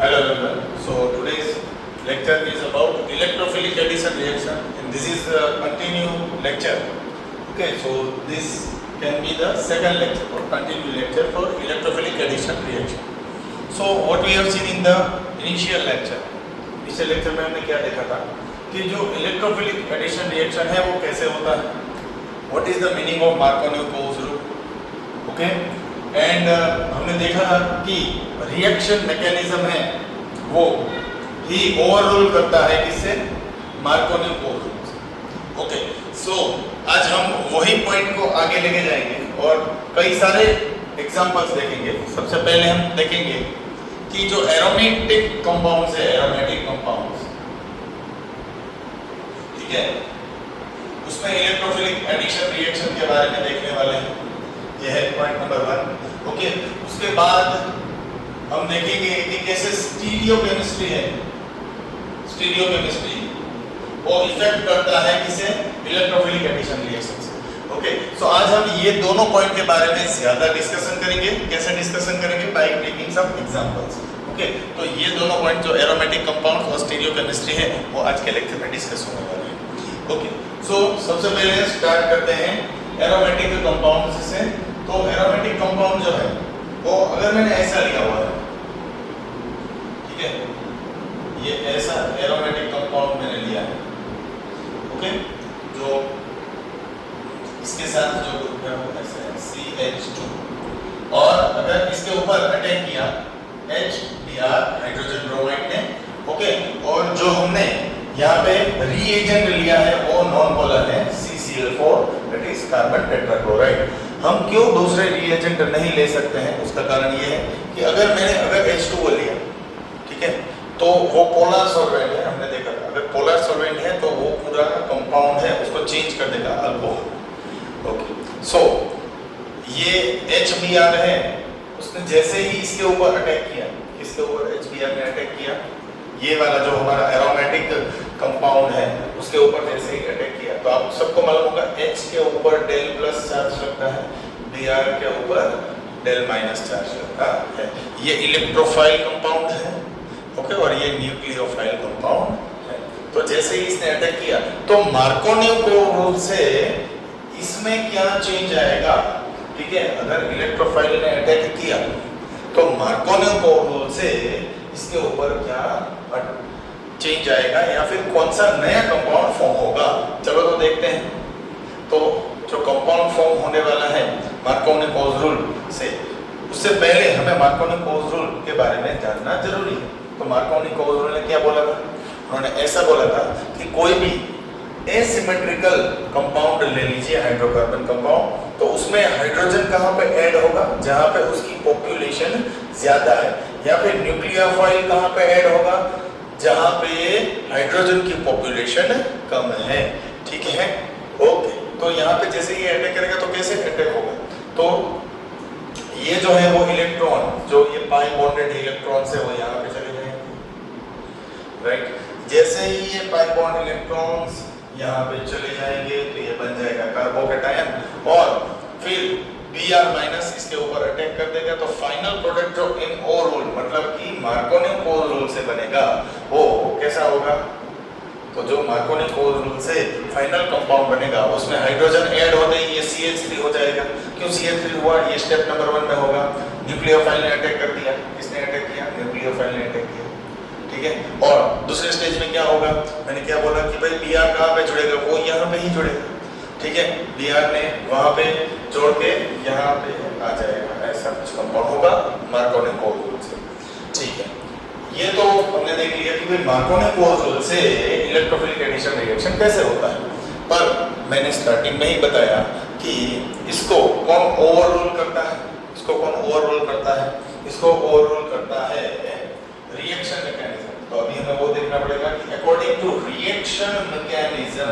Hello everyone. So today's lecture is about electrophilic addition reaction, and this is a continued lecture. Okay, so this can be the second lecture or continued lecture for electrophilic addition reaction. So what we have seen in the initial lecture, पिछले lecture में हमने क्या देखा था कि जो electrophilic addition reaction है वो कैसे होता है, what is the meaning of Markovnikov rule, okay, and हमने देखा था कि रिएक्शन मैकेनिज्म है वो ही ओवररूल करता है किससे, मार्कोनिकोव रूल से। ओके, सो आज हम वही पॉइंट को आगे लेके जाएंगे और कई सारे एग्जांपल्स देखेंगे। सबसे पहले हम देखेंगे कि जो एरोमेटिक कंपाउंड्स है, एरोमेटिक कंपाउंड्स, ठीक है, उसमें इलेक्ट्रोफिलिक एडिशन रिएक्शन के बारे में देखने वाले हैं। यह है पॉइंट नंबर 1। ओके, उसके बाद हम देखेंगे कि कैसे स्टीरियोकेमिस्ट्री है, स्टीरियोकेमिस्ट्री वो इफेक्ट करता है किसे, इलेक्ट्रोफिलिक एडिशन रिएक्शन से। ओके, सो आज हम ये दोनों पॉइंट के बारे में ज्यादा डिस्कशन करेंगे। कैसे डिस्कसन करेंगे? By taking some examples. Okay, तो ये दोनों पॉइंट जो एरोमेटिक कंपाउंड्स और स्टीरियोकेमिस्ट्री है वो आज के लेक्चर में डिस्कस होने वाले हैं। ओके, सो सबसे पहले स्टार्ट करते हैं एरोमेटिक कंपाउंड से। तो एरोमेटिक कंपाउंड जो है वो अगर मैंने ऐसा लिखा हुआ है, ठीक है, ये ऐसा एरोमेटिक कंपाउंड मैंने लिया है, ओके, जो इसके साथ जो ग्रुप है वो ऐसा है CH2, और अगर इसके ऊपर अटैक किया HBr हाइड्रोजन ब्रोमाइड ने, ओके, और जो हमने यहाँ पे रीएजेंट लिया है वो नॉन पोलर है CCl4, that is carbon tetrachloride. हम क्यों दूसरे रिएजेंट नहीं ले सकते हैं? उसका कारण ये है कि अगर H2O लिया, ठीक है, तो वो पोलर सॉल्वेंट है, हमने देखा था, अगर पोलर सॉल्वेंट है तो वो पूरा कंपाउंड है उसको चेंज कर देगा अल्कोहल। ओके, सो ये HBr है, उसने जैसे ही इसके ऊपर अटैक किया, इसके ऊपर HBr ने अटैक किया, ये वाला जो हमारा एरोमेटिक कंपाउंड है उसके ऊपर जैसे ही अटैक किया, तो आप सबको मालूम होगा H के ऊपर डेल प्लस चार्ज लगता है, Br के ऊपर डेल माइनस चार्ज लगता है। ये इलेक्ट्रोफाइल कंपाउंड है, ओके, और ये न्यूक्लियोफाइल कंपाउंड है। तो जैसे ही इसने अटैक किया तो मार्कोनिकोव रूल से इसमें क्या चेंज आएगा, ठीक है, अगर इलेक्ट्रोफाइल ने अटैक किया तो मार्कोनिकोव रूल से इसके ऊपर क्या चेंज आएगा या फिर कौन सा नया कंपाउंड फॉर्म होगा। चलो तो देखते हैं। तो जो कंपाउंड फॉर्म होने वाला है मार्कोनिकोव रूल से, उससे पहले हमें मार्कोनिकोव रूल के बारे में जानना जरूरी है। तो मार्कोनिकोव रूल ने क्या बोला था? उन्होंने ऐसा बोला था कि कोई भी एसिमेट्रिकल कंपाउंड ले लीजिए, हाइड्रोकार्बन कंपाउंड, तो उसमें हाइड्रोजन कहाँ पे ऐड होगा? जहाँ पे उसकी पॉपुलेशन ज्यादा है, या फिर न्यूक्लियोफाइल कहाँ पे ऐड होगा? जहाँ पे हाइड्रोजन की पॉपुलेशन कम है, ठीक है, ओके। तो यहाँ पे जैसे ये अटैक करेगा तो कैसे अटैक होगा? तो ये जो है वो इलेक्ट्रॉन, जो ये पाई बॉन्डेड इलेक्ट्रॉन से वो यहाँ पे चले जाएंगे, राइट। जैसे ही ये पाई बॉन्ड इलेक्ट्रॉन्स यहाँ पे चले जाएंगे तो ये बन जाएगा कार्बोकेटायन, और फिर Br माइनस इसके ऊपर अटैक कर देगा, तो फाइनल प्रोडक्ट जो MO रूल मतलब कि मार्कोनिकोव रूल से बनेगा वो कैसा होगा? तो जो मार्कोनिकोव रूल से फाइनल कंपाउंड बनेगा उसमें हाइड्रोजन ऐड होते ही ये CH3 हो जाएगा। क्यों CH3 हुआ? ये स्टेप नंबर 1 में होगा। न्यूक्लियोफाइल ने अटैक कर दिया, किसने अटैक किया? न्यूक्लियोफाइल ने अटैक किया, ठीक है। और दूसरे स्टेज में क्या होगा? मैंने क्या बोला कि भाई Br कहाँ पे जुड़ेगा? वो यहाँ पे ही जुड़ेगा, ठीक है। Br ने वहां पे जोड़ के यहाँ पे आ जाएगा, ऐसा कुछ कंपाउंड होगा मार्कोनिकोव रूल से, ठीक है। ये तो हमने देख लिया कि भाई मार्कोनिकोव रूल से इलेक्ट्रोफिलिक एडिशन रिएक्शन कैसे होता है, पर मैंने स्टार्टिंग में ही बताया कि इसको कौन ओवररूल करता है, इसको कौन ओवररूल करता है? इसको ओवररूल करता है रिएक्शन मैकेनिज्म। तो अभी हमें वो देखना पड़ेगा कि according to reaction mechanism,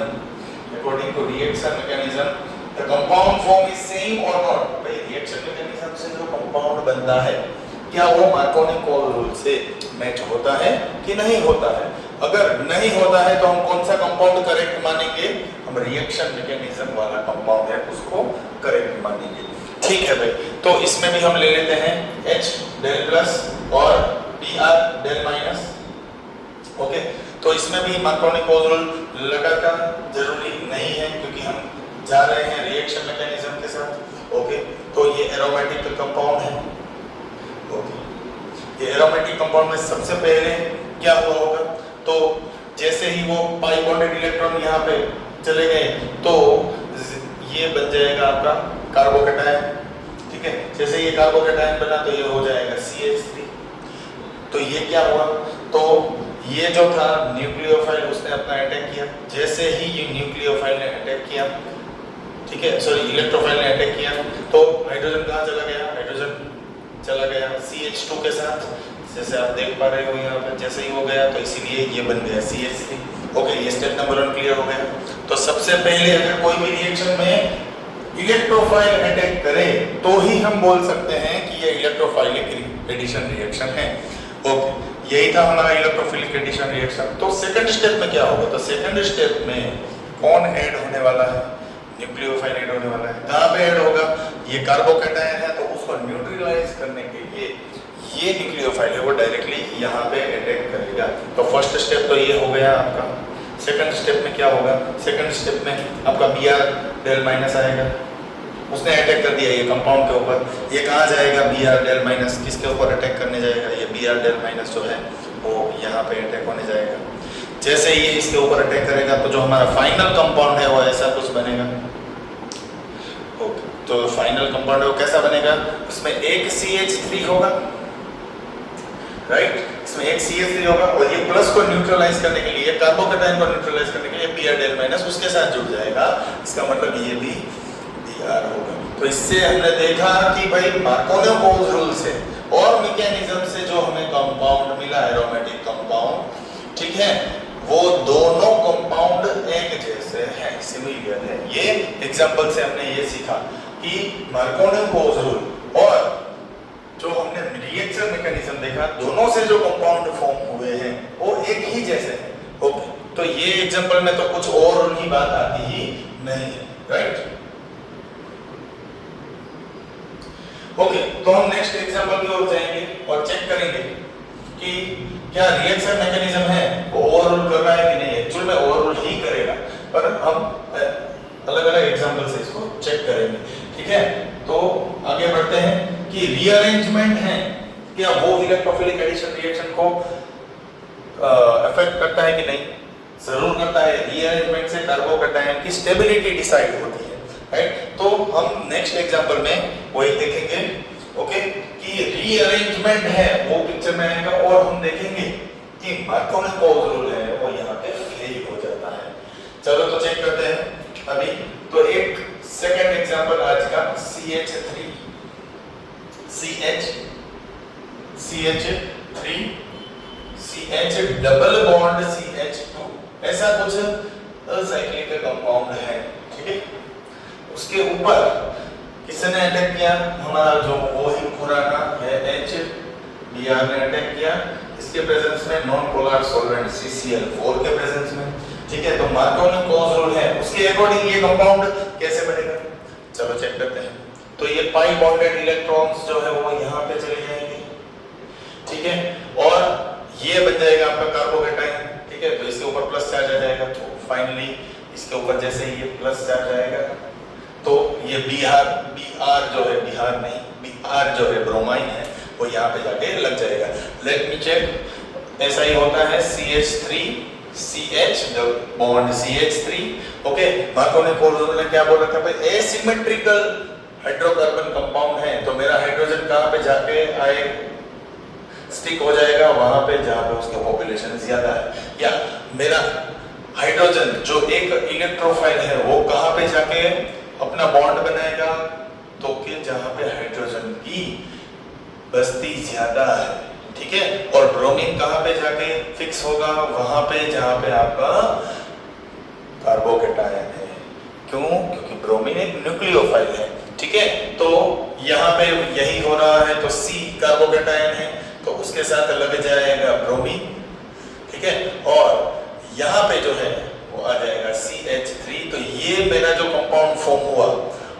according to reaction mechanism the compound form is same or not। भाई reaction mechanism से जो compound बनता है क्या वो मार्कोनिकोव रूल से मैच होता है कि नहीं होता है? अगर नहीं होता है तो हम कौन सा कंपाउंड करेक्ट मानेंगे? हम रिएक्शन मैकेनिज्म वाला कंपाउंड है उसको करेक्ट मानेंगे, ठीक है भाई। तो इसमें भी हम ले लेते हैं H डेल प्लस और Br del माइनस। ओके, तो इसमें भी मार्कोनी कोज रूल लगाना जरूरी नहीं है क्योंकि हम जा रहे हैं रिएक्शन मैकेनिज्म के साथ। ओके, तो ये एरोमेटिक कंपाउंड है। ओके, ये एरोमेटिक कंपाउंड में सबसे पहले क्या हुआ होगा, तो जैसे ही वो पाई बॉन्डेड इलेक्ट्रॉन यहाँ पे चले गए तो ये बन जाएगा आपका कार्बोकैटायन। ठीक है, जैसे ये कार्बोकैटायन बना तो ये हो जाएगा CH3। तो ये क्या हुआ, तो ये जो था न्यूक्लियोफाइल उसने अपना अटैक किया। जैसे ही ये न्यूक्लियोफाइल ने अटैक किया, ठीक है, सॉरी इलेक्ट्रोफाइल ने अटैक किया, तो हाइड्रोजन कहाँ चला गया, हाइड्रोजन चला गया CH2 के साथ। जैसे आप देख पा रहे हो यहाँ पे जैसे ही वो गया तो इसीलिए ये बन गया CH3। ओके, ये स्टेप नंबर 1 क्लियर हो गया। तो सबसे पहले अगर कोई भी रिएक्शन में इलेक्ट्रोफाइल अटैक करे तो ही हम बोल सकते हैं कि ये इलेक्ट्रोफाइलिक एडिशन रिएक्शन है। ओके, यही था हमारा इलेक्ट्रोफिलिक एडिशन रिएक्शन। तो सेकंड स्टेप में क्या होगा, तो सेकंड स्टेप में कौन ऐड होने वाला है, न्यूक्लियोफाइल ऐड होने वाला है। कहाँ पे ऐड होगा, ये कार्बोकैटायन है तो उसको न्यूट्रलाइज करने के लिए ये न्यूक्लियोफाइल है वो डायरेक्टली यहाँ पे अटैक करेगा। तो फर्स्ट स्टेप तो ये हो गया आपका। सेकंड स्टेप में क्या होगा, सेकंड स्टेप में आपका Br del माइनस आएगा, उसने अटैक कर दिया ये कंपाउंड के ऊपर। ये कहाँ जाएगा, Br del माइनस किसके ऊपर अटैक करने जाएगा, ये Br del माइनस जो है वो यहाँ पे अटैक होने जाएगा। जैसे ये इसके ऊपर अटैक करेगा तो जो हमारा फाइनल कंपाउंड है वो ऐसा कुछ बनेगा। ओके, तो फाइनल कंपाउंड है वो कैसा बनेगा, उसमें एक CH3 होगा, राइट, इसमें एक CH3 होगा और ये प्लस को न्यूट्रलाइज करने के लिए, कार्बोकैटायन को न्यूट्रलाइज करने के लिए Br del माइनस उसके साथ जुड़ जाएगा। इसका मतलब ये भी Br होगा। तो इससे हमने देखा कि भाई मार्कोनी कोज रूल से और मैकेनिज्म से जो हमें कंपाउंड मिला एरोमेटिक कंपाउंड, ठीक है, वो दोनों कंपाउंड एक जैसे हैं, सिमिलर है। ये एग्जांपल से हमने ये सीखा कि मार्कोनी कोज रूल और जो हमने रिएक्शन मैकेनिज्म देखा, दोनों से जो कंपाउंड फॉर्म हुए हैं वो एक ही जैसे हैं। ओके, तो ये एग्जांपल में तो कुछ और उनकी बात आती ही नहीं है, राइट। ओके, तो हम नेक्स्ट एग्जांपल की ओर जाएंगे और चेक करेंगे कि क्या रिएक्शन मैकेनिज्म है वो ओवरऑल कर रहा है कि नहीं। एक्चुअल में ओवरऑल ही करेगा, पर हम अलग अलग एग्जांपल से इसको चेक करेंगे। ठीक है, तो आगे बढ़ते हैं कि रीअरेंजमेंट है क्या वो इलेक्ट्रोफिलिक एडिशन रिएक्शन को अफेक्ट करता है कि नहीं। जरूर करता है। रीअरेंजमेंट से कार्बोकैटायन की स्टेबिलिटी डिसाइड होती है, राइट। तो हम नेक्स्ट एग्जांपल में वही देखेंगे, ओके, कि रीअरेंजमेंट है वो पिक्चर में आएगा और हम देखेंगे कि मार्कोनी कोज रूल है वो यहाँ पे फेल हो जाता है। चलो तो चेक करते हैं अभी। तो एक सेकंड एग्जांपल आज का CH3 CH double bond CH2 ऐसा कुछ असाइक्लिक कंपाउंड है, ठीक है। उसके ऊपर किसने अटैक किया, हमारा जो वो ही पुराना है H, Br ने अटैक किया इसके प्रेजेंस में नॉन पोलर सॉल्वेंट CCl4 के प्रेजेंस में, ठीक है। तो मार्कोनी कोज रूल है उसके अकॉर्डिंग ये कंपाउंड कैसे बनेगा, चलो चेक करते हैं। तो ये पाई बॉन्डेड इलेक्ट्रॉन्स जो है वो यहाँ पे चले जाएंगे, ठीक है, और ये बन जाएगा आपका कार्बोकैटायन, ठीक है। तो इसके ऊपर प्लस चार्ज आ जाएगा, तो फाइनली इसके ऊपर जैसे ही ये प्लस चार्ज आएगा तो ये Br जो है, Br जो है ब्रोमाइन है वो यहाँ पे जाके लग जाएगा। लेट मी चेक, ऐसा ही होता है CH3 CH bond CH3, okay. Markovnikov's rule ने क्या बोला था भाई, एसिमेट्रिकल हाइड्रोकार्बन कंपाउंड है तो मेरा हाइड्रोजन कहाँ पे जाके आए, स्टिक हो जाएगा वहां पे जहाँ पे उसका पॉपुलेशन ज्यादा है, या मेरा हाइड्रोजन जो एक इलेक्ट्रोफाइल है वो कहाँ पे जाके अपना बॉन्ड बनाएगा, तो कि जहाँ पे हाइड्रोजन की बस्ती ज्यादा है, ठीक है। और ब्रोमीन कहाँ पे जाके फिक्स होगा, वहां पे जहाँ पे आपका कार्बोकैटायन है। क्यों, क्योंकि ब्रोमीन एक न्यूक्लियोफाइल है, ठीक है। तो यहाँ पे यही हो रहा है, तो C कार्बोकैटायन है तो उसके साथ लग जाएगा ब्रोमीन, ठीक है। और यहाँ पे जो है वो आ जाएगा CH3। तो ये मेरा जो कंपाउंड फॉर्म हुआ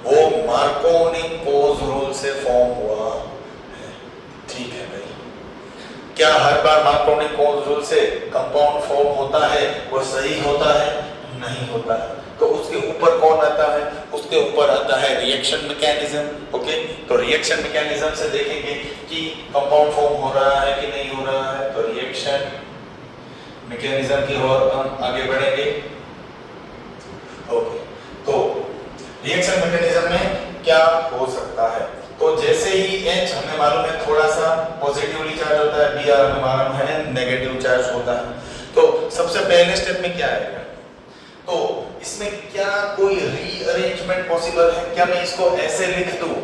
वो मार्कोनी कोज रूल से फॉर्म हुआ है, ठीक है भाई। क्या हर बार मार्कोनी-कोल्स रूल से कंपाउंड फॉर्म होता है वो सही होता है? नहीं होता है। तो उसके ऊपर कौन आता है? उसके ऊपर आता है रिएक्शन मैकेनिज्म। ओके, तो रिएक्शन मैकेनिज्म से देखेंगे कि कंपाउंड फॉर्म हो रहा है कि नहीं हो रहा है। तो रिएक्शन मैकेनिज्म की ओर हम आगे बढ़ेंगे। ओके, तो रिएक्शन मैकेनिज्म में क्या हो सकता है? तो जैसे ही H हमें मालूम है थोड़ा सा पॉजिटिवली चार्ज होता है, Br हमें मालूम है नेगेटिव चार्ज होता है। तो सबसे पहले स्टेप में क्या आएगा? तो इसमें क्या कोई रीअरेंजमेंट पॉसिबल है? क्या मैं इसको ऐसे लिख दूं?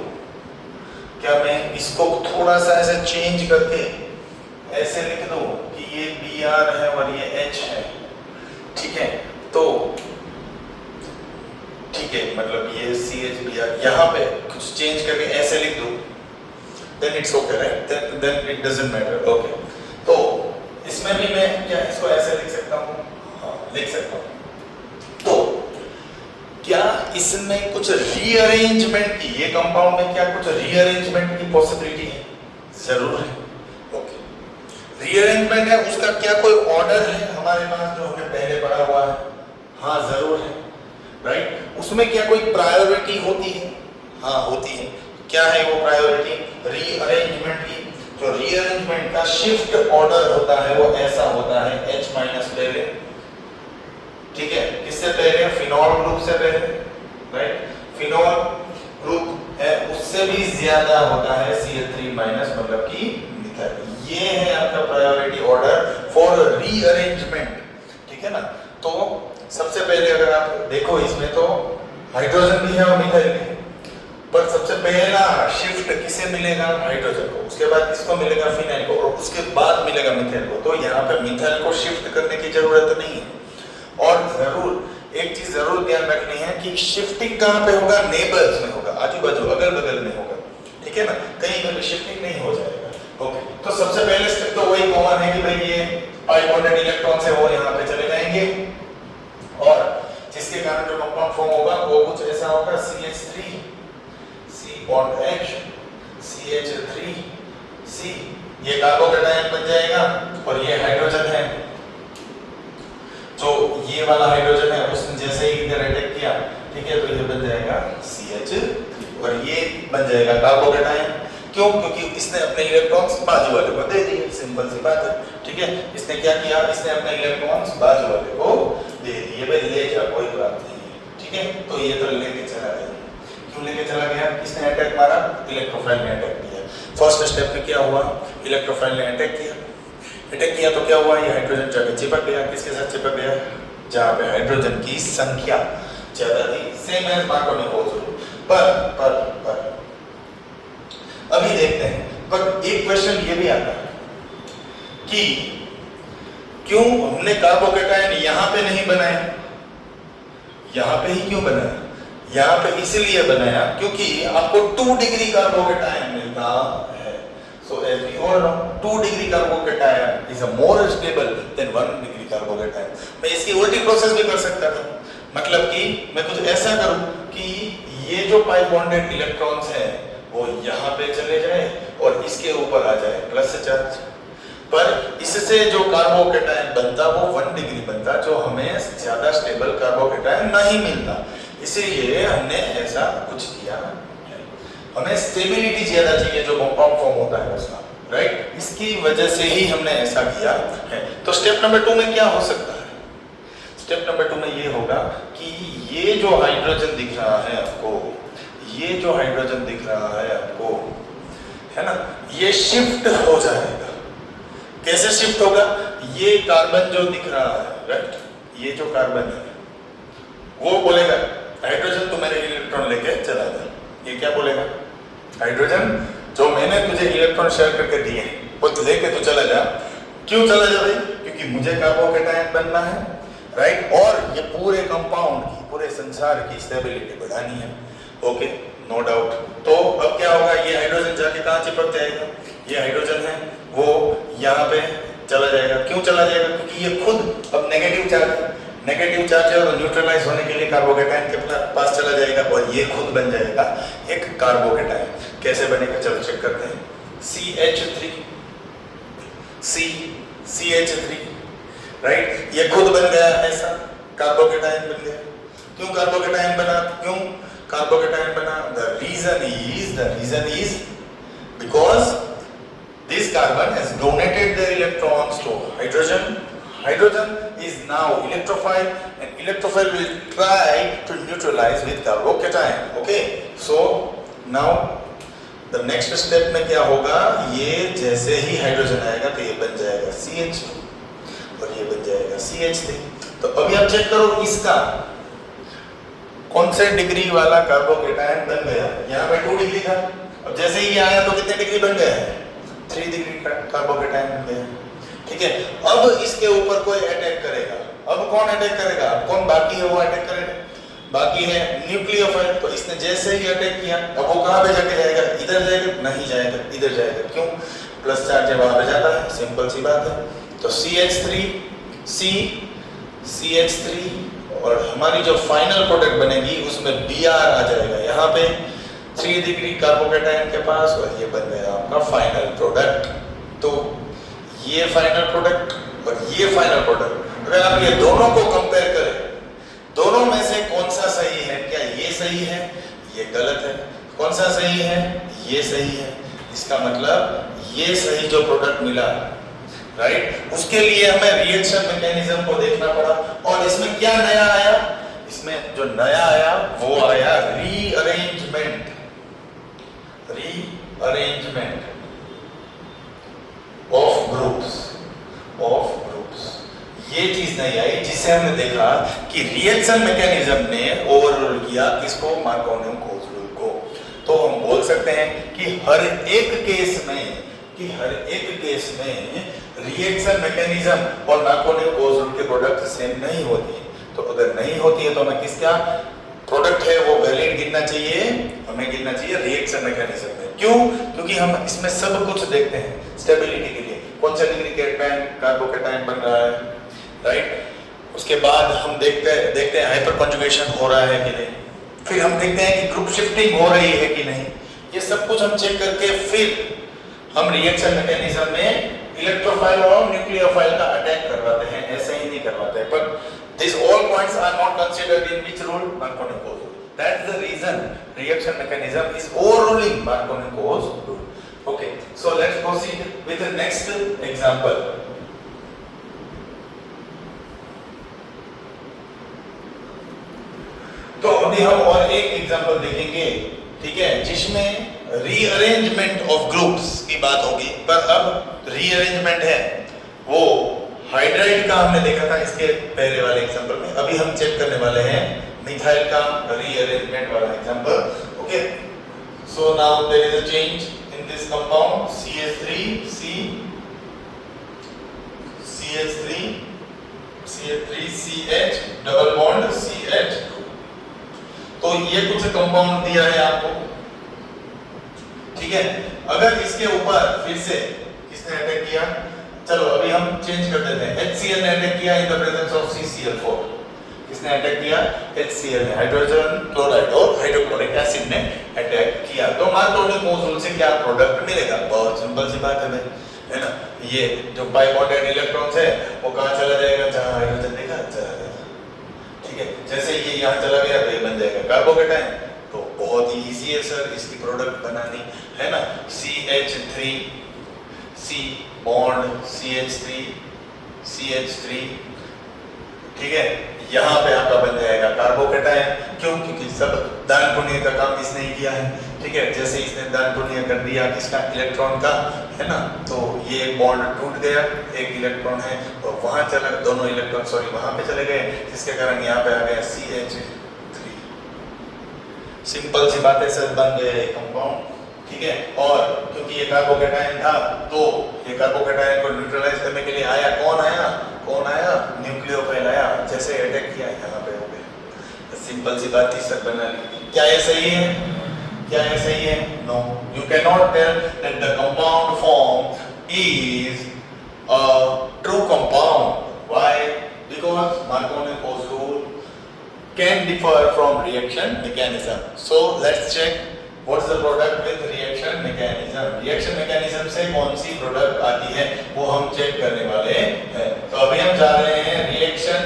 क्या मैं इसको थोड़ा सा ऐसे चेंज करके ऐसे लिख दूं कि ये Br है और ये H है? ठीक है, तो ठीक है, मतलब ये CHBr यहाँ पे कुछ चेंज करके ऐसे लिख दूं, then it's okay, right? Then it doesn't matter. Okay. तो इसमें भी मैं क्या इसको ऐसे लिख सकता हूँ? हाँ, लिख सकता हूँ। तो क्या इसमें कुछ रीअरेंजमेंट की, ये कंपाउंड में क्या कुछ रीअरेंजमेंट की पॉसिबिलिटी है? जरूर है। ओके, रीअरेंजमेंट है, उसका क्या कोई ऑर्डर है हमारे पास जो हमने पहले पढ़ा हुआ है? हाँ, जरूर है, राइट? उसमें क्या कोई प्रायोरिटी होती है? हाँ, होती है। क्या है वो प्रायोरिटी? रीअरेंजमेंट की। जो रीअरेंजमेंट का शिफ्ट ऑर्डर होता है वो ऐसा होता है, H माइनस पहले, ठीक है, किससे पहले? फिनॉल ग्रुप से पहले, राइट? फिनॉल ग्रुप है उससे भी ज्यादा होता है CH3 माइनस, मतलब कि मिथाइल। ये है आपका प्रायोरिटी ऑर्डर फॉर रीअरेंजमेंट, ठीक है ना? तो सबसे पहले अगर आप देखो इसमें तो हाइड्रोजन भी है और मिथाइल भी है, पर सबसे पहला शिफ्ट किसे मिलेगा? हाइड्रोजन को। उसके बाद किसको मिलेगा? फिनाइल को। और उसके बाद मिलेगा मिथाइल को। तो यहाँ पे मिथाइल को शिफ्ट करने की जरूरत नहीं है। और जरूर एक चीज जरूर ध्यान रखनी है कि शिफ्टिंग कहाँ पे होगा? नेबर्स में होगा, आजू बाजू अगल बगल में होगा, ठीक है ना? कहीं पर भी शिफ्टिंग नहीं हो जाएगा। ओके, तो सबसे पहले स्टेप तो वही कॉमन है कि भाई ये पाई बॉन्डेड इलेक्ट्रॉन है वो यहाँ पे चले जाएंगे और जिसके कारण जो कंपाउंड फॉर्म होगा वो कुछ ऐसा होगा, CH3 C bond H CH3C, ये कार्बोकेटायन बन जाएगा और ये हाइड्रोजन है, जो ये वाला हाइड्रोजन है उसने जैसे ही इधर अटैक किया, ठीक है, तो ये बन जाएगा CH3 और ये बन जाएगा कार्बोकेटायन। क्यों? क्योंकि इसने अपने इलेक्ट्रॉन्स बाजू वाले को दे दिए, सिंपल सी बात है, ठीक है। इसने क्या किया? इसने अपने इलेक्ट्रॉन्स बाजू वाले को दे दिए, भाई ले जा, कोई बात नहीं है, ठीक है। तो ये तो लेके चला गया। क्यों लेके चला गया? किसने अटैक मारा? इलेक्ट्रोफाइल ने अटैक किया। फर्स्ट स्टेप में क्या हुआ? इलेक्ट्रोफाइल ने अटैक किया। अटैक किया तो क्या हुआ? ये हाइड्रोजन जाके चिपक गया। किसके साथ चिपक गया? जहाँ पे हाइड्रोजन की संख्या ज्यादा थी, सेम एज मार्कोनी-कोल्स। पर अभी देखते हैं, पर एक क्वेश्चन ये भी आता है कि क्यों हमने कार्बोकेटायन यहाँ पे नहीं बनाया? यहाँ पे ही क्यों बनाया? यहाँ पे इसलिए बनाया क्योंकि आपको 2 डिग्री कार्बोकेटायन मिलता है। So as we all know, 2 degree carbocation is a more stable than 1 degree carbocation. मैं इसकी उल्टी प्रोसेस भी कर सकता था, मतलब कि मैं कुछ ऐसा करूं कि ये जो पाई बॉन्डेड इलेक्ट्रॉन्स हैं वो यहाँ पे चले जाए और इसके ऊपर आ जाए प्लस चार्ज, पर इससे जो कार्बोकेटायन बनता वो 1 डिग्री बनता, जो हमें ज्यादा स्टेबल कार्बोकेटायन नहीं मिलता। इसीलिए हमने ऐसा कुछ किया है। हमें स्टेबिलिटी ज्यादा चाहिए जो कंपाउंड फॉर्म होता है उसका, राइट? इसकी वजह से ही हमने ऐसा किया है। तो स्टेप नंबर 2 में क्या हो सकता है? स्टेप नंबर 2 में ये होगा कि ये जो हाइड्रोजन दिख रहा है आपको, ये जो हाइड्रोजन दिख रहा है आपको, है ना, ये शिफ्ट हो जाएगा। कैसे शिफ्ट होगा? ये कार्बन जो दिख रहा है, राइट, ये जो कार्बन है वो बोलेगा हाइड्रोजन तू मेरे इलेक्ट्रॉन लेके चला जा। ये क्या बोलेगा? हाइड्रोजन जो मैंने तुझे इलेक्ट्रॉन शेयर करके दिए वो लेके तू चला जा। क्यों चला जा भाई? क्योंकि मुझे कार्बोकेटायन बनना है, राइट, और ये पूरे कंपाउंड की, पूरे संसार की स्टेबिलिटी बढ़ानी है। Okay, no doubt. तो अब क्या होगा? ये हाइड्रोजन जाके कहाँ चिपक जाएगा? ये हाइड्रोजन है वो यहाँ पे चला जाएगा। क्यों चला जाएगा? क्योंकि ये खुद अब नेगेटिव चार्ज है और न्यूट्रलाइज होने के लिए कार्बोकेटायन के पास चला जाएगा और ये खुद बन जाएगा एक कार्बोकेटायन। कैसे बनेगा? चलो चेक करते हैं। C CH3, right. ये खुद बन गया ऐसा, कार्बोकेटाइन बन गया। क्यों कार्बोकेटाइन बना? क्यों कार्बोकेटाइन बना? The reason is because this carbon has donated their electrons to hydrogen. Hydrogen is now electrophile, and electrophile will try to neutralize with carbocation. Okay, so now the next step में क्या होगा? ये जैसे ही hydrogen आएगा तो ये बन जाएगा CH2 और ये बन जाएगा CH3। तो अभी आप चेक करो इसका कौन से डिग्री वाला कार्बोकेटाइन बन गया। यहाँ पे 2 डिग्री था, अब जैसे ही आया तो कितने डिग्री बन गया है? 3 डिग्री का कार्बोकेटाइन बन गया। ठीक है, अब इसके ऊपर कोई अटैक करेगा। अब कौन अटैक करेगा? अब कौन बाकी है वो अटैक करेगा? बाकी है न्यूक्लियोफाइल। तो इसने जैसे ही अटैक किया, अब वो कहाँ पे जाके जाएगा? इधर जाएगा? नहीं जाएगा, इधर जाएगा। क्यों? प्लस चार्ज है वहां पे जाता है, सिंपल सी बात है। तो CH3 CH3 और हमारी जो फाइनल प्रोडक्ट बनेगी उसमें Br आ जाएगा यहाँ पे 3 डिग्री कार्बोकेटाइन के पास, और ये बन गया आपका फाइनल प्रोडक्ट। तो ये फाइनल प्रोडक्ट और ये फाइनल प्रोडक्ट, अगर आप ये दोनों को कंपेयर करें, दोनों में से कौन सा सही है? क्या ये सही है? ये गलत है। कौन सा सही है? ये सही है। इसका मतलब ये सही जो प्रोडक्ट मिला, राइट, उसके लिए हमें रिएक्शन मैकेनिज्म को देखना पड़ा। और इसमें क्या नया आया? इसमें जो नया आया वो आया रीअरेंजमेंट ऑफ ग्रुप्स। ये चीज नहीं आई जिसे हमने देखा कि रिएक्शन मैकेनिज्म ने ओवररूल किया किसको? मार्कोनियो-कोल्स रूल को। तो हम बोल सकते हैं कि हर एक केस में रिएक्शन मैकेनिज्म और मार्कोनियो-कोल्स रूल के प्रोडक्ट सेम नहीं होती। तो अगर नहीं होती है तो हमें किसका प्रोडक्ट है वो वैलिड गिनना चाहिए? हमें गिनना चाहिए रिएक्शन मैकेनिज्म में। क्यों? क्योंकि हम इसमें सब कुछ देखते हैं स्टेबिलिटी के लिए, कौन सा डिग्री केटाइन कार्बोकेटाइन बन रहा है, राइट। उसके बाद हम देखते हैं हाइपर कंजुगेशन हो रहा है कि नहीं, फिर हम देखते हैं कि ग्रुप शिफ्टिंग हो रही है कि नहीं। ये सब कुछ हम चेक करके फिर हम रिएक्शन मैकेनिज्म में इलेक्ट्रोफाइल और न्यूक्लियोफाइल का अटैक करवाते हैं, ऐसे ही नहीं करवाते हैं। But these all points are not considered in which rule? Markovnikov rule. That's the reason reaction mechanism is overruling Markovnikov's rule. Okay, so let's proceed with the next example. तो अभी हम और एक एग्जांपल देखेंगे, ठीक है, जिसमें रीअरेंजमेंट ऑफ ग्रुप्स की बात होगी। पर अब रीअरेंजमेंट है वो हाइड्राइड का हमने देखा था इसके पहले वाले एग्जांपल में। अभी हम चेक करने वाले हैं मिथाइल का रीअरेंजमेंट वाला example. Okay, so now there is a change in this compound CH3CH double bond CH। तो ये कुछ कंपाउंड दिया है आपको, ठीक है। अगर इसके ऊपर फिर से किसने अटैक किया? चलो अभी हम चेंज कर देते हैं। HCl ने अटैक किया in the presence of CCl4। किसने अटैक किया? HCl ने, हाइड्रोजन क्लोराइड और हाइड्रोक्लोरिक एसिड ने अटैक किया। तो मार्कोनियो-कोल्स रूल से क्या प्रोडक्ट मिलेगा? बहुत सिंपल सी बात है ना। ये जो बाई बॉन्डेड इलेक्ट्रॉन्स है वो कहाँ चला जाएगा? जहाँ हाइड्रोजन देखा चला जाएगा, ठीक है। जैसे ये यहाँ चला गया तो ये बन जाएगा कार्बोकेटाइन। तो बहुत ही इजी है सर इसकी प्रोडक्ट बनानी, है ना। CH3 C बॉन्ड CH3 ठीक है, यहाँ पे आपका बन जाएगा कार्बोकेटाइन। क्यों? क्योंकि सब दान पुण्य का काम इसने ही किया है, ठीक है। जैसे इसने दान पुण्य कर दिया किसका? इलेक्ट्रॉन का, है ना। तो ये एक बॉन्ड टूट गया, एक इलेक्ट्रॉन है और वहां चला, दोनों इलेक्ट्रॉन वहां पे चले गए, जिसके कारण यहाँ पे आ गया CH3। सिंपल सी बात है सर, बन गया कंपाउंड, ठीक है। और क्योंकि ये कार्बोकेटाइन था तो ये कार्बोकेटाइन को न्यूट्रलाइज करने के लिए आया, कौन आया? न्यूक्लियोफाइल आया। जैसे अटैक किया यहाँ पे हो गया। सिंपल सी बात थी सर, बना ली। क्या ये सही है? No, you can not tell that the compound form is a true compound. Why? Because Markovnikov rule can differ from reaction mechanism. So let's check what is the product with reaction mechanism, reaction mechanism से कौन सी product आती है वो हम check करने वाले हैं। तो अभी हम जा रहे हैं रिएक्शन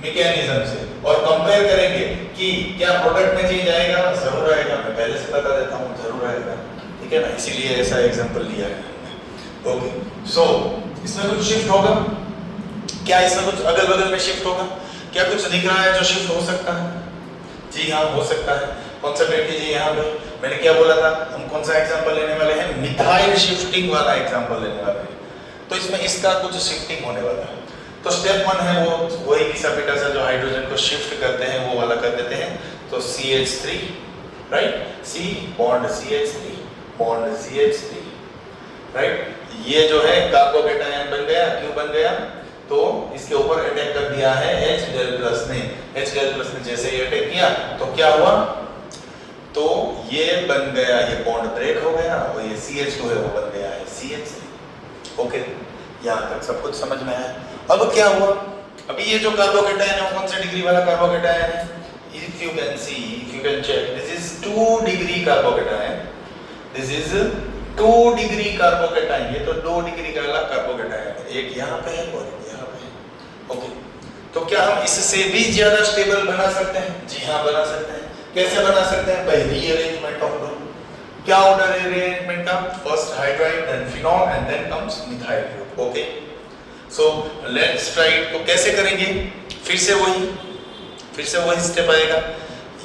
मैकेनिज्म से और कंपेयर करेंगे कि क्या प्रोडक्ट में चेंज आएगा, जरूर आएगा, मैं पहले से बता देता हूं जरूर आएगा, ठीक है ना, इसीलिए ऐसा एग्जांपल लिया है हमने। ओके, सो इसमें कुछ शिफ्ट होगा क्या, इसमें कुछ अगल बगल में शिफ्ट होगा क्या, कुछ दिख रहा है जो शिफ्ट हो सकता है? जी हाँ, हो सकता है। कंसंट्रेट कीजिए यहाँ पे, मैंने क्या बोला था, हम कौन सा एग्जांपल लेने वाले हैं, मिथाइल शिफ्टिंग वाला एग्जांपल लेने वाले हैं। तो इसमें इसका कुछ शिफ्टिंग होने वाला है। तो स्टेप 1 है वो वही घिसा पिटा सा जो हाइड्रोजन को शिफ्ट करते हैं वो वाला कर देते हैं। तो CH3 right, C bond CH3 bond CH3 right, ये जो है कार्बोकेटायन बन गया। क्यों बन गया? तो इसके ऊपर अटैक कर दिया है H+ ने। H+ ने जैसे ही अटैक किया तो क्या हुआ, तो ये बन गया, ये बॉन्ड ब्रेक हो गया और ये CH2 है वो बन गया है CH3। ओके, यहाँ तक सब कुछ समझ में आया। अब क्या हुआ, अभी ये जो कार्बोकेटायन है वो कौन से डिग्री वाला कार्बोकेटायन है? If you can see, if you can check, this is 2 degree carbocation, this is 2 degree carbocation, ये तो 2 डिग्री वाला कार्बोकेटायन है, एक यहाँ पे है और एक यहाँ पे है। ओके, तो क्या हम इससे भी ज्यादा स्टेबल बना सकते हैं? जी हाँ, बना सकते हैं। कैसे बना सकते हैं? By rearrangement of group. क्या ऑर्डर है रीअरेंजमेंट का? First hydride, then phenol and then comes methyl group. Okay, so let's try it. तो कैसे करेंगे? फिर से वही स्टेप आएगा।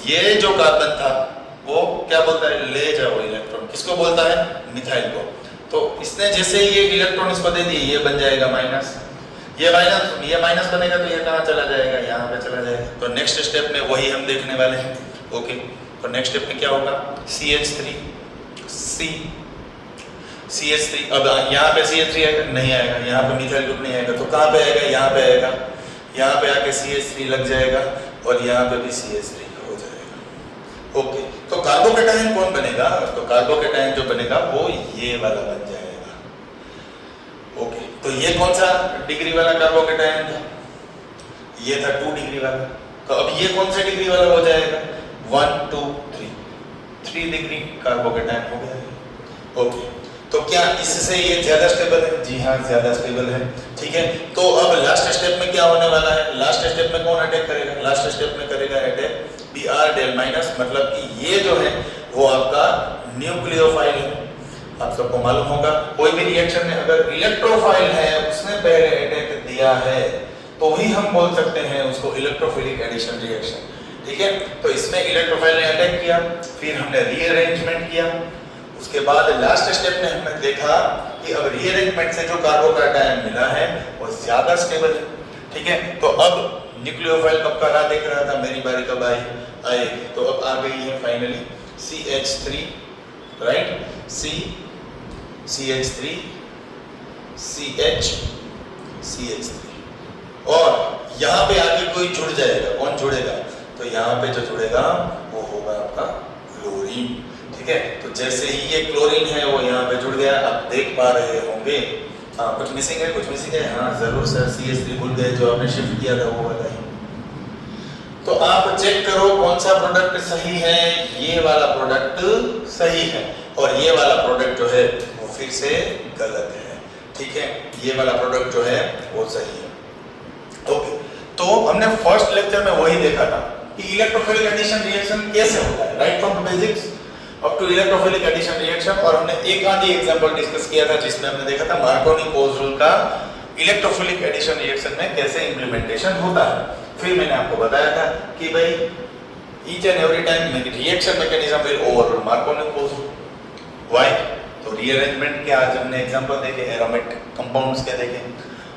ये जो कार्बन था वो क्या बोलता है, ले जाओ इलेक्ट्रॉन, किसको बोलता है? मिथाइल को। तो इसने जैसे ये इलेक्ट्रॉन इसको दे दी, ये बन जाएगा माइनस, ये माइनस बनेगा तो ये कहाँ चला जाएगा? यहाँ पे चला जाएगा। तो नेक्स्ट स्टेप में वही हम देखने वाले हैं। ओके, तो नेक्स्ट स्टेप में क्या होगा? CH3 CH3, अब यहाँ पे CH3 आएगा? नहीं आएगा, यहाँ पे मिथाइल ग्रुप नहीं आएगा, तो कहाँ पे आएगा? यहाँ पे आएगा, यहाँ पे आके CH3 लग जाएगा और यहाँ पे भी CH3 हो जाएगा। ओके, तो कार्बोकेटायन कौन बनेगा? तो कार्बोकेटायन जो बनेगा वो ये वाला बन जाएगा। ओके, तो ये कौन सा डिग्री वाला कार्बोकेटायन था? ये था 2 डिग्री वाला। तो अब ये कौन सा डिग्री वाला हो जाएगा? 1 2 3 डिग्री कार्बोकेटायन हो गया है। ओके, तो क्या इससे ये ज्यादा स्टेबल है? जी हाँ, ज्यादा स्टेबल है। ठीक है, तो अब लास्ट स्टेप में क्या होने वाला है? लास्ट स्टेप में कौन अटैक करेगा? लास्ट स्टेप में करेगा अटैक Br♯, मतलब कि ये जो है वो आपका न्यूक्लियोफाइल है। आप सबको मालूम होगा, कोई भी रिएक्शन में अगर इलेक्ट्रोफाइल है उसने पहले अटैक दिया है तो ही हम बोल सकते हैं उसको इलेक्ट्रोफिलिक एडिशन रिएक्शन। ठीक है, तो इसमें इलेक्ट्रोफाइल ने अटैक किया, फिर हमने रीअरेंजमेंट किया, उसके बाद लास्ट स्टेप में हमने देखा कि अब रीअरेंजमेंट से जो कार्बोकेटायन मिला है वो ज्यादा स्टेबल है। ठीक है, तो अब न्यूक्लियोफाइल कब का राह देख रहा था, मेरी बारी कब आई, तो अब आ गई है finally CH3 right, CH3 CH3 और यहाँ पे आके कोई जुड़ जाएगा। कौन जुड़ेगा? तो यहाँ पे जो जुड़ेगा वो होगा आपका क्लोरीन। ठीक है, तो जैसे ही ये क्लोरीन है वो यहाँ पे जुड़ गया, आप देख पा रहे होंगे। हाँ, कुछ मिसिंग है? हाँ जरूर सर, CH3 भूल गए, जो आपने शिफ्ट किया था वो वाला ही। तो आप चेक करो कौन सा प्रोडक्ट सही है। ये वाला प्रोडक्ट सही है और ये वाला प्रोडक्ट जो है वो फिर से गलत है। ठीक है, ये वाला प्रोडक्ट जो है वो सही है। ओके, तो हमने फर्स्ट लेक्चर में वही देखा था कि इलेक्ट्रोफिलिक एडिशन रिएक्शन कैसे होता है, right from the basics up to electrophilic addition reaction. और हमने एक आधी एग्जांपल डिस्कस किया था जिसमें हमने देखा था मार्कोनी-कोज रूल का इलेक्ट्रोफिलिक एडिशन रिएक्शन में कैसे इंप्लीमेंटेशन होता है। फिर मैंने आपको बताया था कि भाई each and every time reaction mechanism will overrule Markovnikov's rule. Why? तो रीअरेंजमेंट के आज हमने एग्जांपल देखे, एरोमेटिक कंपाउंड्स के देखे।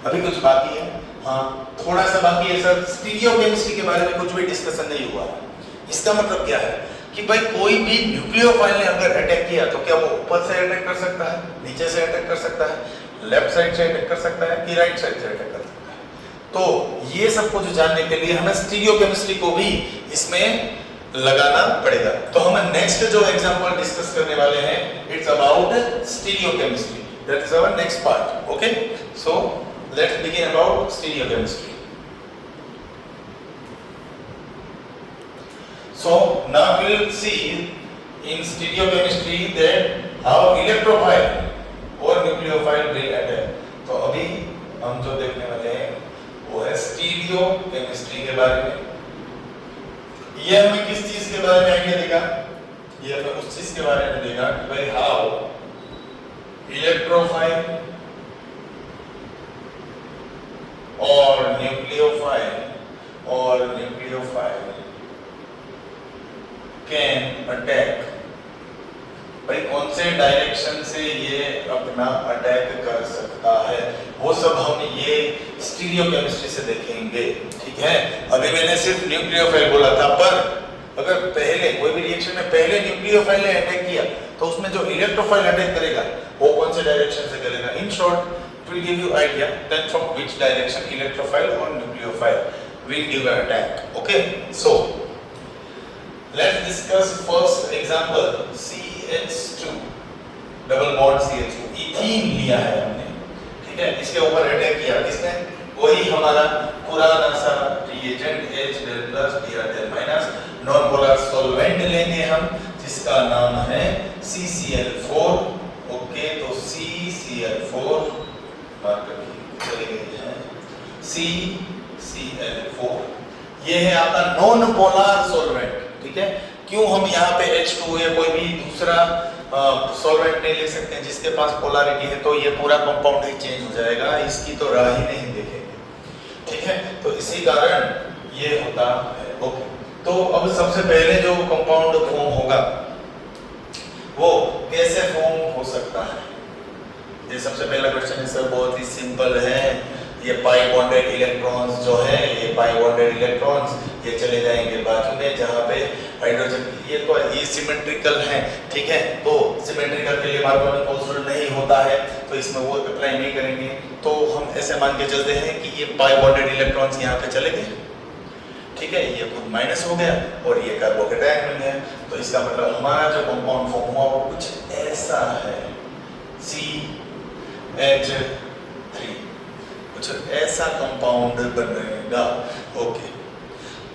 अभी कुछ बाकी है, हाँ थोड़ा सा बाकी है सर, स्टीरियोकेमिस्ट्री के बारे में कुछ भी डिस्कशन नहीं हुआ। इसका मतलब क्या है कि भाई कोई भी न्यूक्लियोफाइल ने अगर अटैक किया तो क्या वो ऊपर से अटैक कर सकता है, नीचे से अटैक कर सकता है, लेफ्ट साइड से अटैक कर सकता है कि राइट साइड से अटैक कर सकता है। तो ये सब कुछ जानने के लिए हमें स्टीरियोकेमिस्ट्री को भी इसमें लगाना पड़ेगा। तो हम नेक्स्ट जो एग्जांपल डिस्कस करने वाले हैं, it's about stereochemistry, that is our next part. Okay, so let's begin about stereochemistry. So now we will see in stereochemistry that how electrophile or nucleophile will attack. तो अभी हम जो देखने वाले हैं वो है स्टीरियोकेमिस्ट्री के बारे में। ये हमें किस चीज के बारे में आइडिया देगा? ये हमें उस चीज के बारे में देगा कि भाई हाउ इलेक्ट्रोफाइल और न्यूक्लियोफाइल कैन अटैक, भाई कौन से डायरेक्शन से ये अपना अटैक कर सकता है, वो सब हम ये स्टीरियोकेमिस्ट्री से देखेंगे। ठीक है, अभी मैंने सिर्फ न्यूक्लियोफाइल बोला था, पर अगर पहले कोई भी रिएक्शन में पहले न्यूक्लियोफाइल ने अटैक किया तो उसमें जो इलेक्ट्रोफाइल अटैक करेगा वो कौन से डायरेक्शन से करेगा। In short it will give you idea then from which direction electrophile or nucleophile will give an attack. Okay, so let's discuss first example CH2 double bond CH2 ethene लिया है हमने। ठीक है, इसके ऊपर अटैक किया किसने? वही हमारा पुराना सा reagent H+ Br- non polar solvent लेंगे हम जिसका नाम है CCl4। ओके, तो CCl4 चले गए हैं CCl4, ये है आपका नॉन पोलर सॉल्वेंट। ठीक है, क्यों हम यहाँ पे H2 या कोई भी दूसरा सॉल्वेंट नहीं ले सकते हैं जिसके पास पोलैरिटी है, तो ये पूरा कंपाउंड ही चेंज हो जाएगा, इसकी तो राह ही नहीं देखेंगे। ठीक है, तो इसी कारण ये होता है। ओके, तो अब सबसे पहले जो कंपाउंड फॉर्म होगा वो कैसे फॉर्म हो सकता है, ये सबसे पहला क्वेश्चन है सर। बहुत ही सिंपल है, ये पाई बॉन्डेड इलेक्ट्रॉन्स जो है, ये पाई बॉन्डेड इलेक्ट्रॉन्स ये चले जाएंगे बाजू में जहाँ पे हाइड्रोजन, ये तो ये सिमेट्रिकल है। ठीक है, तो सिमेट्रिकल के लिए मार्कोनी पोजिशन नहीं होता है तो इसमें वो अप्लाई नहीं करेंगे, तो हम ऐसे मान के चलते हैं कि ये पाई बॉन्डेड इलेक्ट्रॉन्स यहाँ पे चले गए। ठीक है, ये खुद माइनस हो गया और ये कार्बोकेटायन बन गया, तो इसका मतलब हमारा जो कंपाउंड फॉर्म हुआ वो कुछ ऐसा है CH3, कुछ ऐसा कंपाउंड बनेगा। ओके,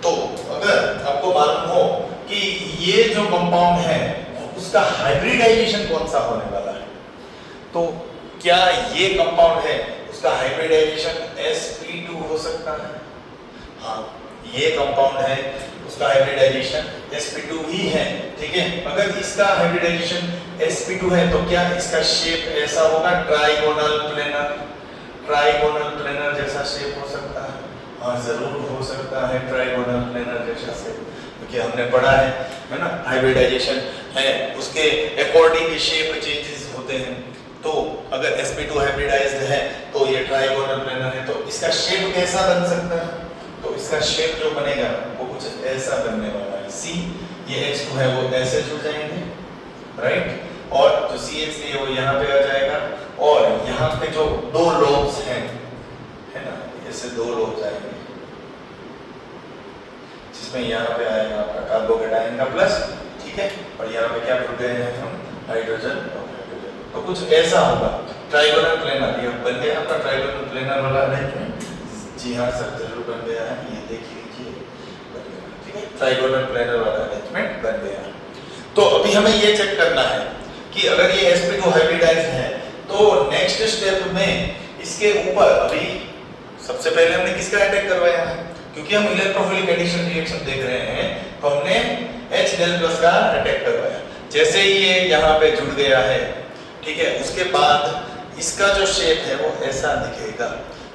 तो अगर आपको मालूम हो कि ये जो कंपाउंड है उसका हाइब्रिडाइजेशन कौन सा होने वाला है, तो क्या ये कंपाउंड है उसका हाइब्रिडाइजेशन sp2 हो सकता है? हाँ, ये कंपाउंड है उसका हाइब्रिडाइजेशन sp2 ही है। ठीक है, अगर इसका हाइब्रिडाइजेशन sp2 है तो क्या इसका शेप ऐसा होगा ट्राइगोनल प्लेनर जैसा शेप हो सकता है? हाँ, जरूर हो सकता है ट्राइगोनल प्लेनर जैसा शेप, क्योंकि हमने पढ़ा है ना, हाइब्रिडाइजेशन है उसके अकॉर्डिंग शेप चेंजेस होते हैं। तो अगर sp2 हाइब्रिडाइज्ड है तो ये ट्राइगोनल प्लेनर है, तो इसका शेप कैसा बन सकता है? तो इसका शेप जो बनेगा वो कुछ ऐसा बनने वाला है। C, ये H2 है वो ऐसे जुड़ जाएंगे, राइट, और जो CH3 है वो यहाँ पे आ जाएगा, और यहाँ पे जो दो लोब्स हैं, है ना, ऐसे दो लोब्स आएंगे जिसमें यहाँ पे आएगा आपका कार्बोकेटायन का प्लस। ठीक है, और यहाँ पे क्या जुड़ गए हैं हम? हाइड्रोजन और हाइड्रोजन, तो कुछ ऐसा होगा ट्राइगोनल प्लेनर। ये बन गया आपका ट्राइगोनल प्लेनर वाला अरेंजमेंट। जी हाँ सर, जरूर बन गया है, ये देख लीजिए बन गया। ठीक है, ट्राइगोनल प्लेनर वाला अरेंजमेंट बन गया। तो अभी हमें ये चेक करना है कि अगर ये sp2 हाइब्रिडाइज्ड है तो नेक्स्ट स्टेप में इसके ऊपर अभी सबसे पहले हमने किसका अटैक करवाया है, क्योंकि हम इलेक्ट्रोफिलिक एडिशन रिएक्शन देख रहे हैं तो हमने H+ का अटैक करवाया। जैसे ही ये यहाँ पे जुड़ गया है, ठीक है, उसके बाद इसका जो शेप है वो ऐसा दिखेगा।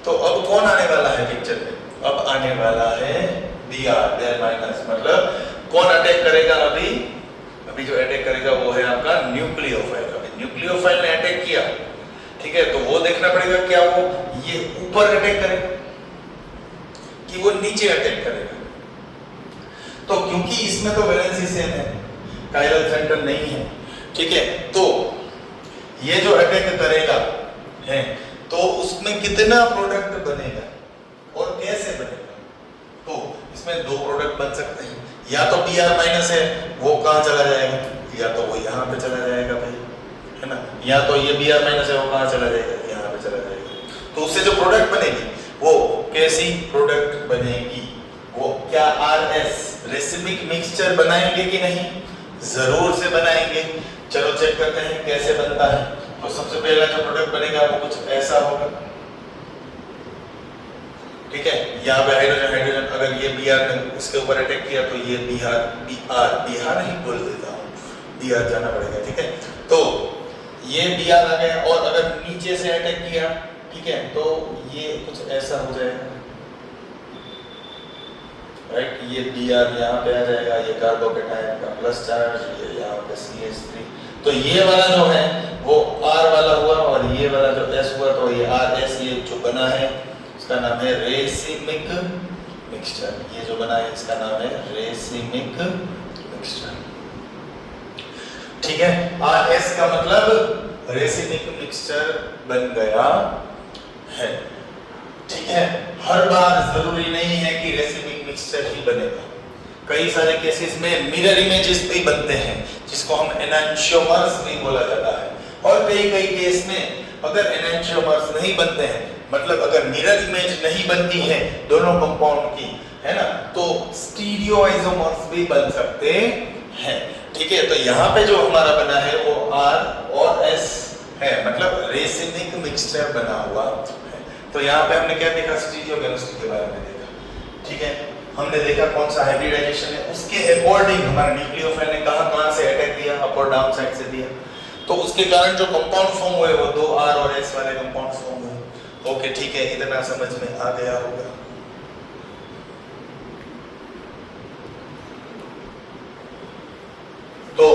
तो अब कौन आने वाला है पिक्चर में? अब आने वाला है Br-, मतलब कौन अटैक करेगा? अभी जो अटैक करेगा वो है आपका न्यूक्लियोफाइल। अभी न्यूक्लियोफाइल ने अटैक किया, ठीक है, तो वो देखना पड़ेगा क्या वो ये ऊपर अटैक करेगा कि वो नीचे अटैक करेगा। तो क्योंकि इसमें तो वैलेंसी सेम है, कायरल सेंटर नहीं है, ठीक है, तो ये जो अटैक करेगा है तो उसमें कितना प्रोडक्ट बनेगा और कैसे बनेगा? तो इसमें दो प्रोडक्ट बन सकते हैं, या तो Br- है वो कहाँ चला जाएगा, या तो वो यहाँ पे चला जाएगा भाई, है ना, या तो ये Br- है वो कहाँ चला जाएगा, यहाँ पे चला जाएगा। तो उससे जो प्रोडक्ट बनेगी वो कैसी प्रोडक्ट बनेगी? वो क्या RS रेसिमिक मिक्सचर बनाएंगे कि नहीं? जरूर से बनाएंगे। चलो चेक करते हैं कैसे बनता है। तो सबसे पहला जो प्रोडक्ट बनेगा वो कुछ ऐसा होगा, ठीक है। यहाँ पे हाइड्रोजन हाइड्रोजन, अगर ये Br ने इसके ऊपर अटैक किया तो ये Br ही बोल देता हूँ, Br जाना पड़ेगा, ठीक है। तो ये Br आ गया, और अगर नीचे से अटैक किया, ठीक है, तो ये कुछ ऐसा हो जाएगा, राइट। ये Br यहाँ पे आ जाएगा, ये कार्बोकेटायन का प्लस चार्ज, ये यहाँ पे CH3। तो ये वाला जो है वो R वाला हुआ, और ये वाला जो S हुआ तो ये RS, ये जो बना है इसका नाम है रेसिमिक मिक्सचर। ये जो बना है इसका नाम है रेसिमिक मिक्सचर, ठीक है। RS का मतलब रेसिमिक मिक्सचर बन गया है, ठीक है। हर बार जरूरी नहीं है कि रेसिमिक मिक्सचर ही बनेगा, कई सारे केसेस में मिरर इमेजेस भी बनते हैं जिसको हम एनांशियोमर्स भी बोला जाता है, और कई केस में अगर एनांशियोमर्स नहीं बनते हैं, मतलब अगर मिरर इमेज नहीं बनती है दोनों कंपाउंड की, है ना, तो स्टीरियोआइसोमर्स भी बन सकते हैं, ठीक है। तो यहाँ पे जो हमारा बना है वो R और S है, मतलब रेसिमिक मिक्सचर बना हुआ है। तो यहाँ पे हमने क्या देखा, स्टीरियोकेमिस्ट्री के बारे में देखा, ठीक है। हमने देखा कौन सा हाइब्रिडाइजेशन है, उसके अकॉर्डिंग हमारे न्यूक्लियोफाइल ने कहां से अटैक दिया, अप और डाउन साइड से दिया, तो उसके कारण जो कंपाउंड फॉर्म हुए वो दो R और S वाले कंपाउंड फॉर्म हुए। ओके, ठीक है, इतना समझ में आ गया होगा। तो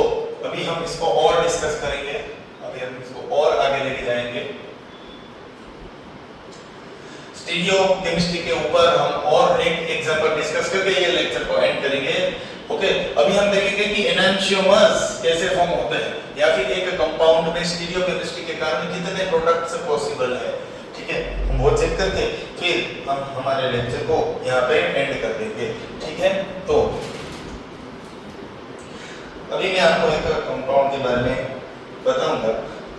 अभी हम इसको और डिस्कस करेंगे, अभी हम इसको और आगे लेके जाएंगे। स्टीरियोकेमिस्ट्री के ऊपर हम और एक एग्जांपल डिस्कस करके ये लेक्चर को एंड करेंगे। ओके, अभी हम देखेंगे कि एनांशियोमर्स कैसे फॉर्म होते हैं, या फिर एक कंपाउंड में स्टीरियोकेमिस्ट्री के कारण कितने प्रोडक्ट्स पॉसिबल है, ठीक है। हम वो चेक करके फिर हम हमारे लेक्चर को यहाँ पे एंड कर देंगे, ठीक है। तो अभी मैं आपको एक कंपाउंड के बारे में बताऊंगा,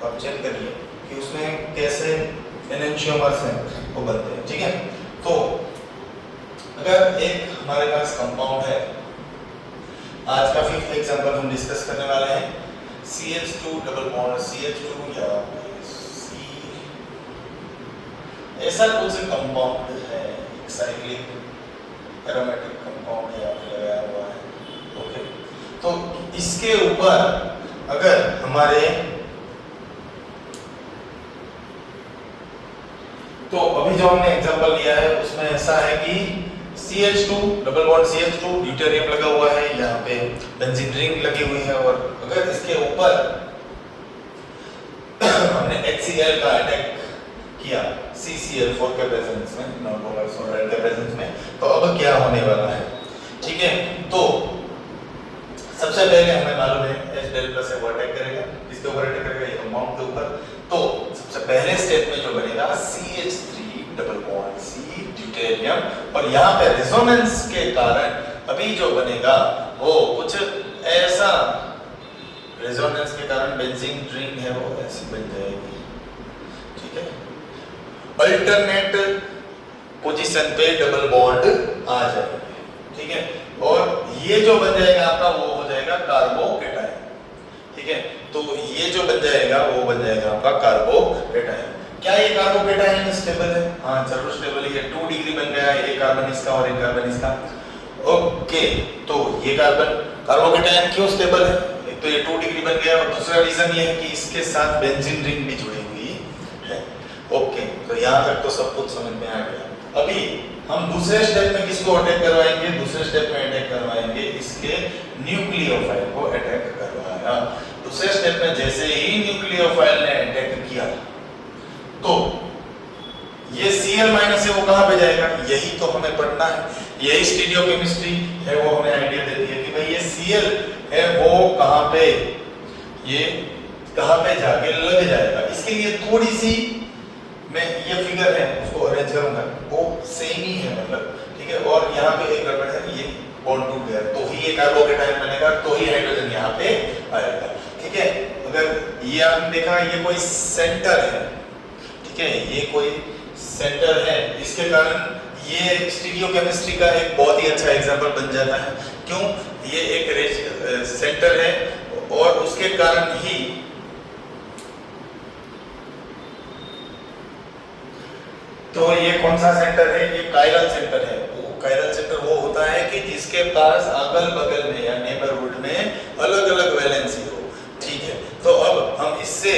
आप चेक करिए कि उसमें कैसे एनांशियोमर्स हैं वो बनते हैं, ठीक है। तो अगर एक हमारे पास कंपाउंड है, आज का 5th एग्जांपल हम डिस्कस करने वाले हैं, CH2 डबल बॉन्ड CH2 या C, ऐसा कुछ कंपाउंड है, एक साइक्लिक एरोमेटिक कंपाउंड यहाँ पे लगाया हुआ है, ओके। तो इसके ऊपर अगर हमारे, तो अभी जो हमने एग्जांपल लिया है उसमें ऐसा है कि CH2 double bond CH2 deuterium लगा हुआ है, यहाँ पे बेंजीन रिंग लगी हुई है, और अगर इसके ऊपर हमने HCl का अटैक किया CCl4 के प्रेजेंस में, नॉर्मल सॉल्वेंट के प्रेजेंस में, तो अब क्या होने वाला है, ठीक है। तो सबसे पहले हमें मालूम है H डेल प्लस है वो अटैक करेगा, किसके ऊपर अटैक करेगा, ये कंपाउंड के ऊपर। तो सबसे पहले स्टेप में जो बनेगा CH3 double bond C deuterium, और यहाँ पे रेजोनेंस के कारण अभी जो बनेगा वो कुछ ऐसा, रेजोनेंस के कारण बेंजीन रिंग है वो ऐसी बन जाएगी, ठीक है। अल्टरनेट पोजीशन पे डबल बॉन्ड आ जाएगा, ठीक है। और ये जो बन जाएगा आपका वो हो जाएगा कार्बोकेटायन, ठीक है। तो ये जो बन जाएगा वो बन जाएगा आपका कार्बोकेटायन। क्या ये कार्बोकेटायन स्टेबल है? हाँ, जरूर स्टेबल है। 2 डिग्री बन गया, एक कार्बन इसका और एक कार्बन इसका, ओके। तो ये कार्बोकेटायन क्यों स्टेबल है? एक तो ये 2 डिग्री बन गया, और दूसरा रीजन ये है कि इसके साथ बेंजीन रिंग भी जुड़ी हुई है, ओके। तो यहाँ तक तो सब कुछ समझ में आ गया। अभी हम दूसरे स्टेप में किसको अटैक करवाएंगे? दूसरे स्टेप में अटैक करवाएंगे इसके न्यूक्लियोफाइल को अटैक करवाया। दूसरे स्टेप में जैसे ही न्यूक्लियोफाइल ने अटैक किया तो ये Cl माइनस है वो कहाँ पे जाएगा? यही तो हमें पढ़ना है, यही स्टीरियोकेमिस्ट्री है, वो हमें आइडिया देती है कि भाई ये Cl है वो कहाँ पे, ये कहाँ पे जाके लग जाएगा। इसके लिए थोड़ी सी मैं ये फिगर है उसको अरेंज करूंगा, वो सेम ही है मतलब, ठीक है। और यहाँ पे एक गड़बड़ है, ये बॉन्ड टूट गया तो ही ये कार्बोकेटायन बनेगा, तो ही हाइड्रोजन यहाँ पे आएगा, ठीक है। अगर ये आपने देखा ये कोई सेंटर है, ठीक है, ये कोई सेंटर है, इसके कारण ये स्टीरियोकेमिस्ट्री का एक बहुत ही अच्छा एग्जांपल बन जाता है। क्यों? ये एक सेंटर है और उसके कारण ही तो ये कौन सा सेंटर है? ये कायरल सेंटर है। वो कायरल सेंटर वो होता है कि जिसके पास अगल बगल में या नेबरहुड में अलग अलग वैलेंसी हो। ठीक है, तो अब हम इससे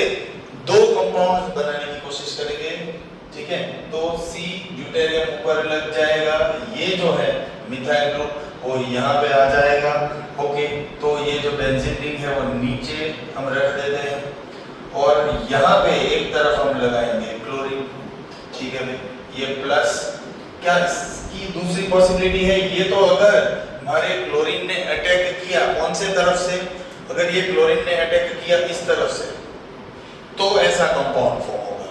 दो कंपाउंड बनाने की कोशिश करेंगे। ठीक है, तो C ड्यूटेरियम ऊपर लग जाएगा, ये जो है मिथाइल ग्रुप वो यहाँ पे आ जाएगा। ओके, तो ये जो बेंजीन रिंग है वो नीचे हम रख देते हैं और यहाँ पे एक तरफ हम लगाएंगे क्लोरीन। ठीक है भाई, ये प्लस। क्या इसकी दूसरी पॉसिबिलिटी है? ये तो अगर हमारे क्लोरीन ने अटैक किया कौन से तरफ से? अगर ये क्लोरीन ने अटैक किया इस तरफ से तो ऐसा कंपाउंड फॉर्म होगा।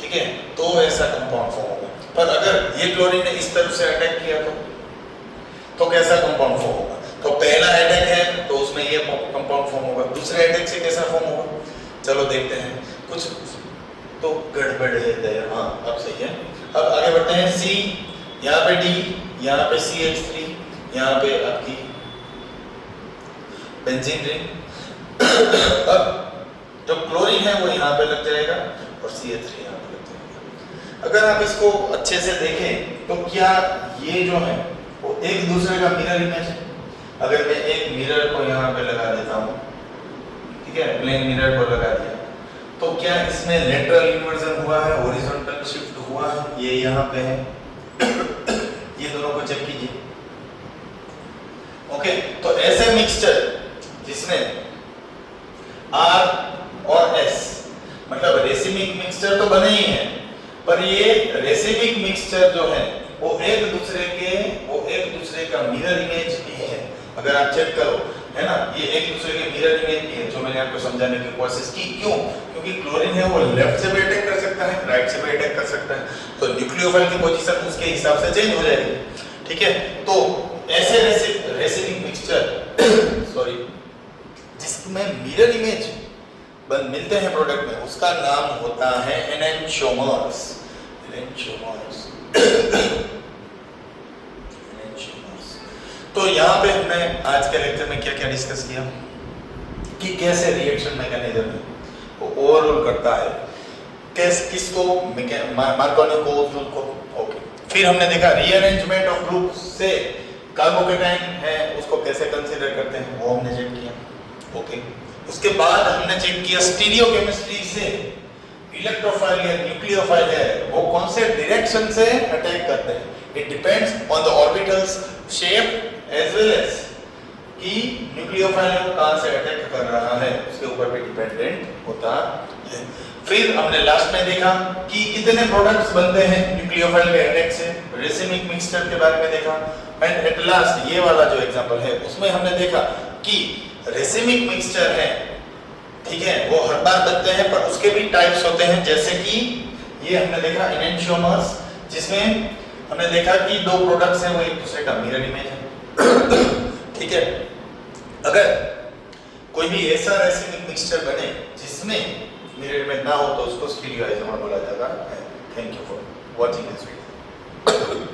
ठीक है, तो ऐसा कंपाउंड फॉर्म होगा। पर अगर ये क्लोरीन ने इस तरफ से अटैक किया तो कैसा कंपाउंड फॉर्म होगा? तो पहला अटैक है तो उसमें ये कंपाउंड फॉर्म होगा, दूसरे अटैक से कैसा फॉर्म होगा? चलो देखते हैं। कुछ तो गड़बड़ है दया। हाँ, अब सही है। अब आगे बढ़ते हैं। C, यहाँ पे D, यहाँ पे CH3, यहाँ पे आपकी बेंजीन रिंग। अब जो क्लोरीन है वो यहाँ पे लग जाएगा और CH3 यहाँ पे लग जाएगा। अगर आप इसको अच्छे से देखें तो क्या ये जो है वो एक दूसरे का मिरर इमेज है? अगर मैं एक मिरर को यहाँ पे लगा देता हूँ, ठीक है, प्लेन मिरर को लगा दिया, तो क्या इसमें लेटरल इन्वर्जन हुआ है, हॉरिजॉन्टल शिफ्ट हुआ है? ये यहाँ पे है। ये दोनों को चेक कीजिए। ओके, तो ऐसे मिक्सचर जिसमें R और S मतलब रेसिमिक मिक्सचर तो बने ही हैं, पर ये रेसिमिक मिक्सचर जो है वो एक दूसरे का मिरर इमेज भी है। अगर आप चेक करो, है ना, ये एक दूसरे के मिरर इमेज भी है, जो मैंने आपको समझाने की कोशिश की। क्यों? क्योंकि क्लोरीन है वो लेफ्ट से भी अटैक कर सकता है, राइट से भी अटैक कर सकता है, तो न्यूक्लियोफाइल की पोजीशन उसके हिसाब से चेंज हो जाएगी। ठीक है, तो ऐसे रेसिमिक मिक्सचर सॉरी जिसमें मिरर इमेज मिलते हैं प्रोडक्ट में, उसका नाम होता है एनेंटियोमर्स। तो यहाँ पे हमने आज के लेक्चर में क्या क्या डिस्कस किया कि कैसे रिएक्शन मैकेनिज्म है वो ओवरऑल करता है, कैसे किसको मार्कोनी को। ओके, फिर हमने देखा रीअरेंजमेंट ऑफ ग्रुप से कार्बोकेटाइन है उसको कैसे कंसीडर करते हैं, वो हमने चेक किया। ओके, उसके बाद हमने चेक किया स्टीरियोकेमिस्ट्री से इलेक्ट्रोफाइल या न्यूक्लियोफाइल है वो कौन से डायरेक्शन से अटैक करते हैं। It depends on the orbitals shape as well as कि न्यूक्लियोफाइल कहां से अटैक कर रहा है उसके ऊपर भी डिपेंडेंट होता है। फिर हमने लास्ट में देखा कि कितने प्रोडक्ट्स बनते हैं न्यूक्लियोफाइल के अटैक से, रेसिमिक मिक्सचर के बारे में देखा। एंड एट लास्ट ये वाला जो एग्जांपल है उसमें हमने देखा कि रेसिमिक मिक्सचर है, ठीक है, वो हर बार बनते हैं पर उसके भी टाइप्स होते हैं, जैसे कि ये हमने देखा एनेंटियोमर्स, जिसमें हमने देखा कि दो प्रोडक्ट्स हैं वो एक दूसरे का मिरर इमेज है। ठीक है, अगर कोई भी ऐसा रेसिमिक मिक्सचर बने जिसमें मिरर इमेज ना हो तो उसको स्टीरियोइजोमर बोला जाता है। Thank you for watching this video.